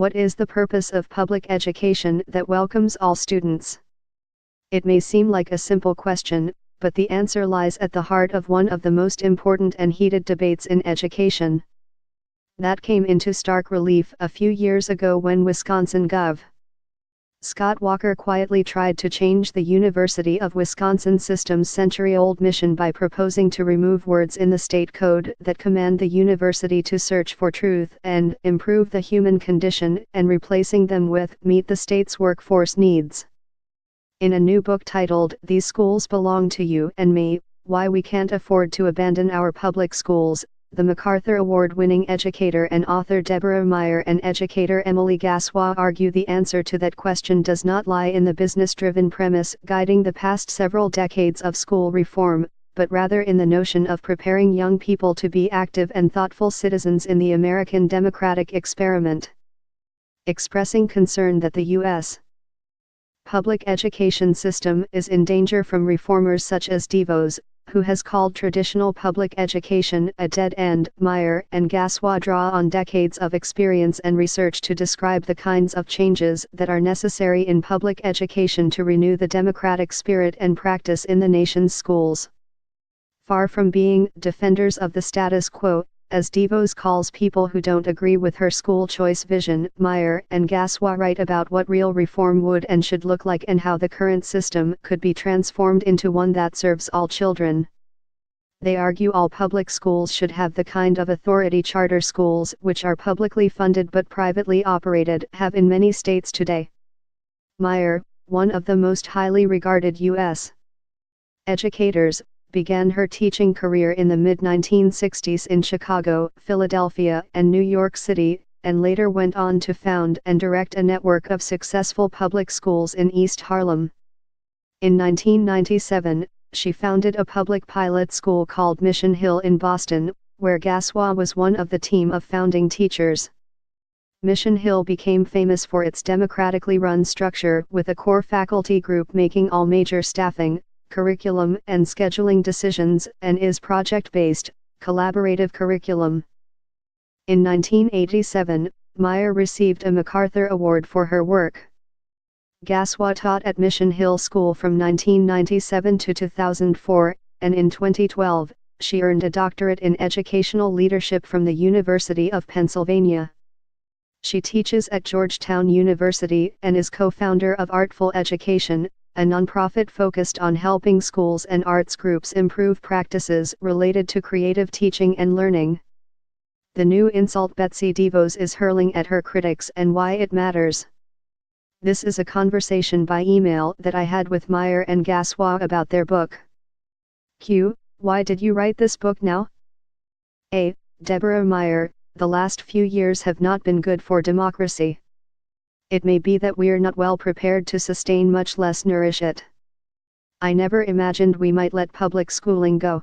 What is the purpose of public education that welcomes all students? It may seem like a simple question, but the answer lies at the heart of one of the most important and heated debates in education. That came into stark relief a few years ago when Wisconsin Gov. Scott Walker quietly tried to change the University of Wisconsin system's century-old mission by proposing to remove words in the state code that command the university to search for truth and improve the human condition, and replacing them with meet the state's workforce needs. In a new book titled These Schools Belong to You and Me, Why We Can't Afford to Abandon Our Public Schools, the MacArthur Award-winning educator and author Deborah Meyer and educator Emily Gaswa argue the answer to that question does not lie in the business-driven premise guiding the past several decades of school reform, but rather in the notion of preparing young people to be active and thoughtful citizens in the American democratic experiment. Expressing concern that the U.S. public education system is in danger from reformers such as DeVos, who has called traditional public education a dead end, Meyer and Gaswa draw on decades of experience and research to describe the kinds of changes that are necessary in public education to renew the democratic spirit and practice in the nation's schools. Far from being defenders of the status quo, as DeVos calls people who don't agree with her school choice vision, Meyer and Gaswa write about what real reform would and should look like and how the current system could be transformed into one that serves all children. They argue all public schools should have the kind of authority charter schools, which are publicly funded but privately operated, have in many states today. Meyer, one of the most highly regarded U.S. educators, began her teaching career in the mid-1960s in Chicago, Philadelphia, and New York City, and later went on to found and direct a network of successful public schools in East Harlem. In 1997, she founded a public pilot school called Mission Hill in Boston, where Gaswa was one of the team of founding teachers. Mission Hill became famous for its democratically run structure, with a core faculty group making all major staffing, curriculum and scheduling decisions, and is project-based, collaborative curriculum. In 1987, Meyer received a MacArthur Award for her work. Gaswa taught at Mission Hill School from 1997 to 2004, and in 2012, she earned a doctorate in educational leadership from the University of Pennsylvania. She teaches at Georgetown University and is co-founder of Artful Education, a nonprofit focused on helping schools and arts groups improve practices related to creative teaching and learning. The new insult Betsy DeVos is hurling at her critics and why it matters. This is a conversation by email that I had with Meyer and Gaswa about their book. Q. Why did you write this book now? A. Deborah Meyer, the last few years have not been good for democracy. It may be that we're not well prepared to sustain, much less nourish it. I never imagined we might let public schooling go.